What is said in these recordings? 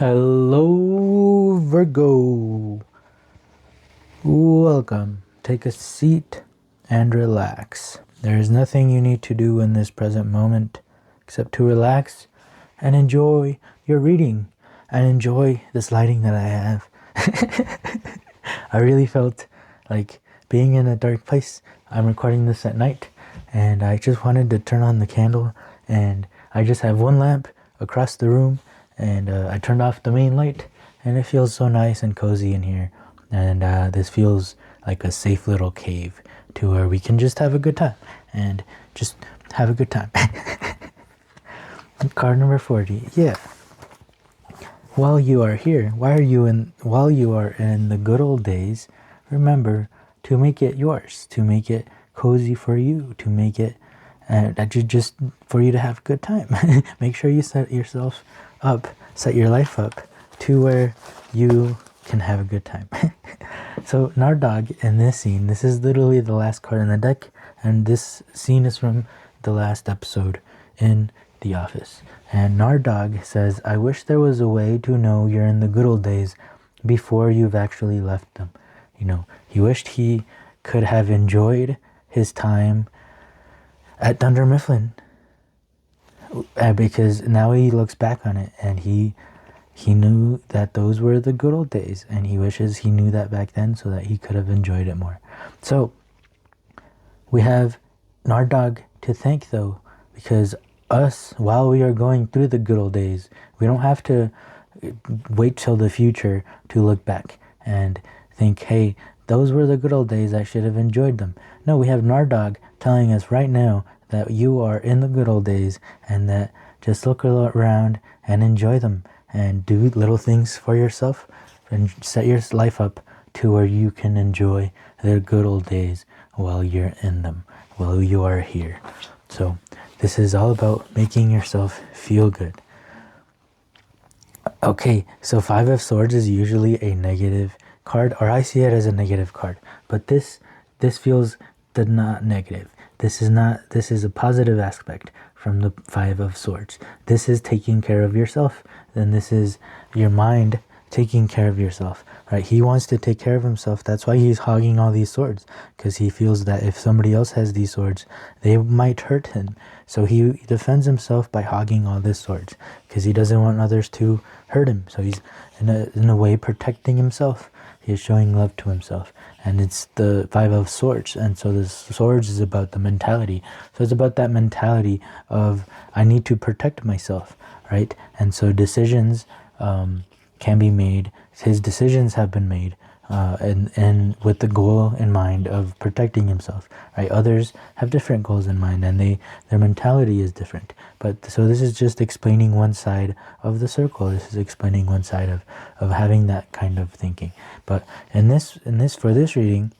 Hello, Virgo. Welcome. Take a seat and relax. There is nothing you need to do in this present moment except to relax and enjoy your reading and enjoy this lighting that I have. I really felt like being in a dark place. I'm recording this at night and I just wanted to turn on the candle, and I just have one lamp across the room, and I turned off the main light, and it feels so nice and cozy in here, and this feels like a safe little cave to where we can just have a good time and just have a good time. Card number 40. Yeah. While you are here, while you are in the good old days, remember to make it yours, to make it cozy for you, to make it just for you to have a good time. Make sure you set your life up to where you can have a good time. So Nardog in this scene, this is literally the last card in the deck, and this scene is from the last episode in The Office. And Nardog says, I wish there was a way to know you're in the good old days before you've actually left them. You know, he wished he could have enjoyed his time at Dunder Mifflin, because now he looks back on it and he knew that those were the good old days, and he wishes he knew that back then so that he could have enjoyed it more. So we have Nardog to thank, though, because us, while we are going through the good old days, we don't have to wait till the future to look back and think, hey, those were the good old days, I should have enjoyed them. No, we have Nardog telling us right now that you are in the good old days, and that just look around and enjoy them and do little things for yourself and set your life up to where you can enjoy their good old days while you're in them, while you are here. So this is all about making yourself feel good. Okay, so Five of Swords is usually a negative card, or I see it as a negative card, but this feels not negative. This is a positive aspect from the Five of Swords. This is taking care of yourself. Then this is your mind taking care of yourself, right? He wants to take care of himself. That's why he's hogging all these swords, because he feels that if somebody else has these swords, they might hurt him. So he defends himself by hogging all these swords, because he doesn't want others to hurt him. So he's in a way protecting himself. He is showing love to himself. And it's the Five of Swords. And so the swords is about the mentality. So it's about that mentality of, I need to protect myself, right? And so decisions can be made. His decisions have been made and with the goal in mind of protecting himself, right? Others have different goals in mind, and their mentality is different. But so this is just explaining one side of the circle. This is explaining one side of having that kind of thinking. But for this reading,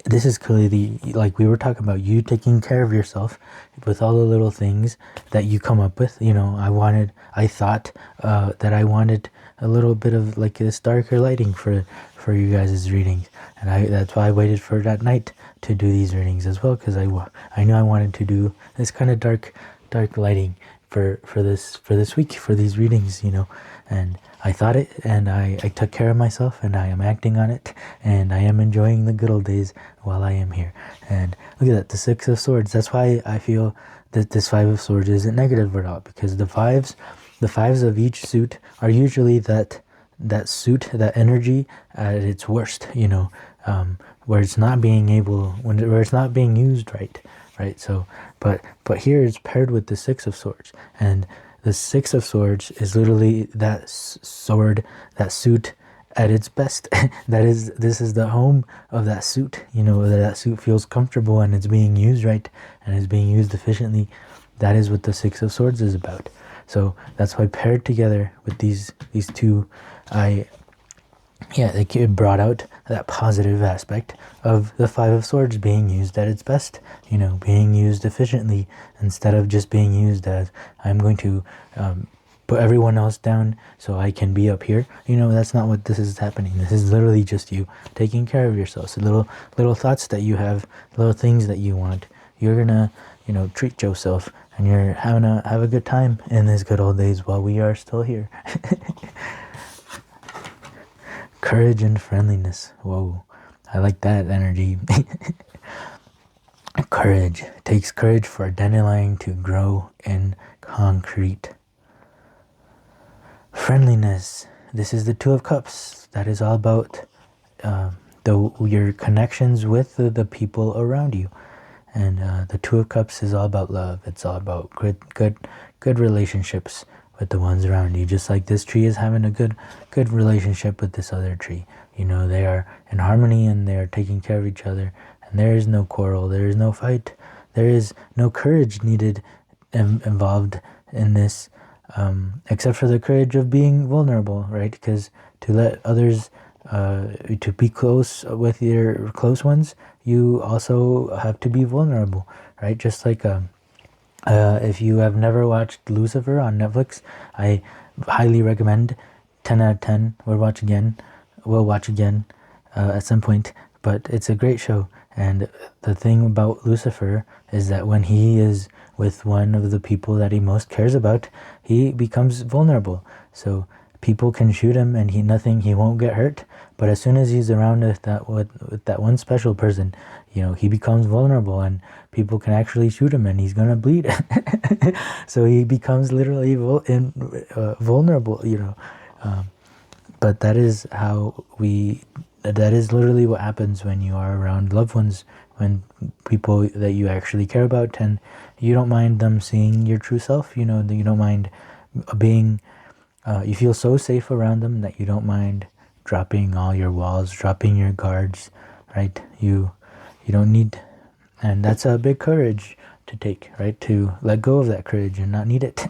this is clearly, like we were talking about, you taking care of yourself with all the little things that you come up with. You know, I thought that I wanted a little bit of like this darker lighting for you guys' readings, and that's why I waited for that night to do these readings as well, because I knew I wanted to do this kind of dark lighting for this week, for these readings, you know. And I thought it, and I took care of myself, and I am acting on it, and I am enjoying the good old days while I am here. And look at that, the Six of Swords. That's why I feel that this Five of Swords isn't negative at all, because the fives of each suit are usually that suit, that energy at its worst, you know, where it's not being where it's not being used right? So, but here it's paired with the Six of Swords, and the Six of Swords is literally that sword, that suit at its best. This is the home of that suit, you know, that suit feels comfortable and it's being used right and is being used efficiently. That is what the Six of Swords is about. So that's why paired together with these two, it brought out that positive aspect of the Five of Swords being used at its best, you know, being used efficiently instead of just being used as, I'm going to put everyone else down so I can be up here. You know, that's not what this is happening. This is literally just you taking care of yourself. So little thoughts that you have, little things that you want. You're gonna, you know, treat yourself and you're have a good time in these good old days while we are still here. Courage and friendliness. Whoa, I like that energy. Courage. It takes courage for a dandelion to grow in concrete. Friendliness. This is the Two of Cups. That is all about your connections with the people around you. And the Two of Cups is all about love. It's all about good relationships with the ones around you. Just like this tree is having a good relationship with this other tree. You know, they are in harmony and they are taking care of each other. And there is no quarrel. There is no fight. There is no courage needed involved in this, except for the courage of being vulnerable, right? Because to let others, to be close with your close ones, you also have to be vulnerable, right? Just like if you have never watched Lucifer on Netflix, I highly recommend. 10 out of 10. We'll watch again at some point, but it's a great show. And the thing about Lucifer is that when he is with one of the people that he most cares about, he becomes vulnerable. So people can shoot him and he won't get hurt. But as soon as he's around with that one special person, you know, he becomes vulnerable and people can actually shoot him and he's gonna bleed. So he becomes literally vulnerable, you know. But that is literally what happens when you are around loved ones, when people that you actually care about, and you don't mind them seeing your true self. You know, you don't mind being, you feel so safe around them that you don't mind dropping all your walls, dropping your guards, right? You don't need, and that's a big courage to take, right? To let go of that courage and not need it.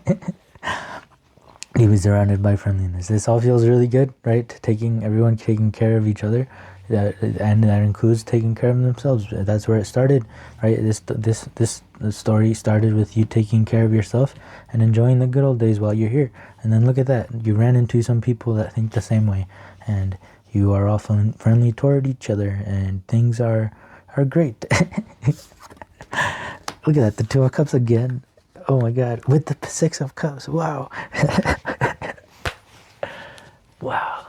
He was surrounded by friendliness. This all feels really good, right? Everyone taking care of each other, and that includes taking care of themselves. That's where it started, right? This story started with you taking care of yourself and enjoying the good old days while you're here. And then look at that, you ran into some people that think the same way, and you are all friendly toward each other, and things are great. Look at that, the Two of Cups again. Oh my God, with the Six of Cups. Wow. Wow.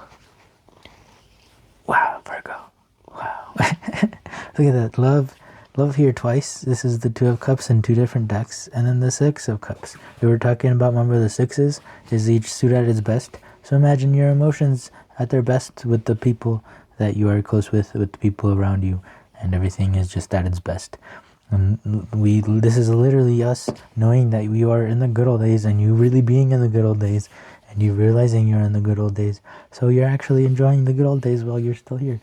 Wow, Virgo. Wow. Look at that. Love here twice. This is the Two of Cups in two different decks. And then the Six of Cups. We were talking about, remember, the sixes is each suit at its best. So imagine your emotions at their best with the people that you are close with the people around you. And everything is just at its best. And this is literally us knowing that we are in the good old days, and you really being in the good old days, and you realizing you're in the good old days. So you're actually enjoying the good old days while you're still here.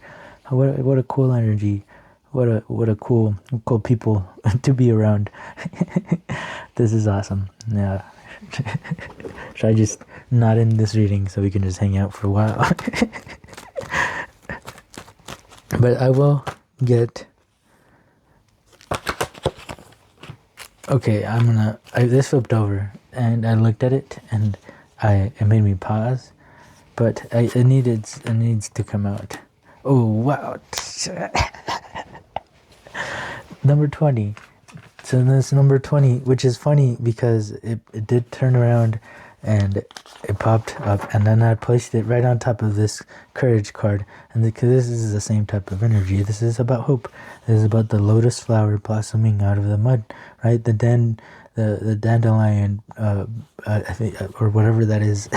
What a cool energy. What a cool people to be around. This is awesome. Yeah. Should I just not end this reading so we can just hang out for a while? But I will get... Okay, this flipped over, and I looked at it, and it made me pause, but it needs to come out. Oh, wow. Number 20. So this number 20, which is funny because it did turn around and it popped up, and then I placed it right on top of this courage card, and because this is the same type of energy. This is about hope. This is about the lotus flower blossoming out of the mud, right? The dandelion, I think, or whatever that is,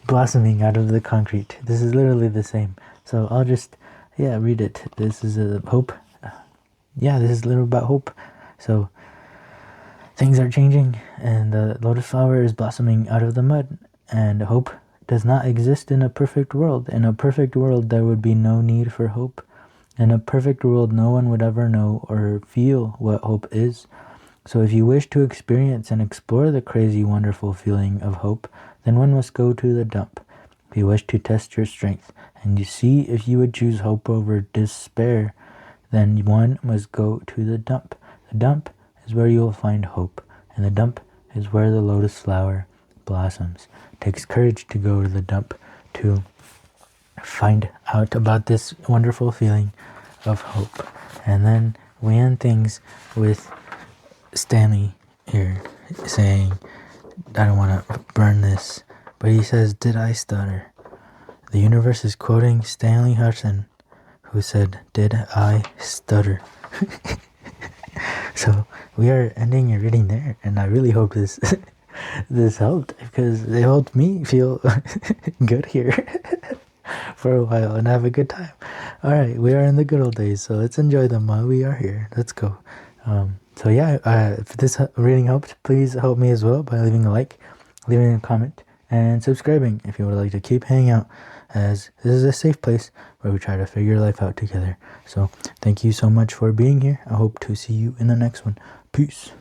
blossoming out of the concrete. This is literally the same. So I'll just read it. This is a hope. This is literally about hope. So things are changing, and the lotus flower is blossoming out of the mud, and hope does not exist in a perfect world. In a perfect world, there would be no need for hope. In a perfect world, no one would ever know or feel what hope is. So if you wish to experience and explore the crazy, wonderful feeling of hope, then one must go to the dump. If you wish to test your strength, and you see if you would choose hope over despair, then one must go to the dump. The dump is where you will find hope, and the dump is where the lotus flower blossoms. It takes courage to go to the dump to find out about this wonderful feeling of hope. And then we end things with Stanley here saying, I don't want to burn this, but he says, did I stutter? The universe is quoting Stanley Hudson, who said, did I stutter? So we are ending your reading there, and I really hope this this helped, because it helped me feel good here for a while and have a good time. All right, we are in the good old days, so let's enjoy them while we are here. Let's go. So yeah, if this reading helped, please help me as well by leaving a like, leaving a comment, and subscribing if you would like to keep hanging out, as this is a safe place where we try to figure life out together. So thank you so much for being here. I hope to see you in the next one. Peace.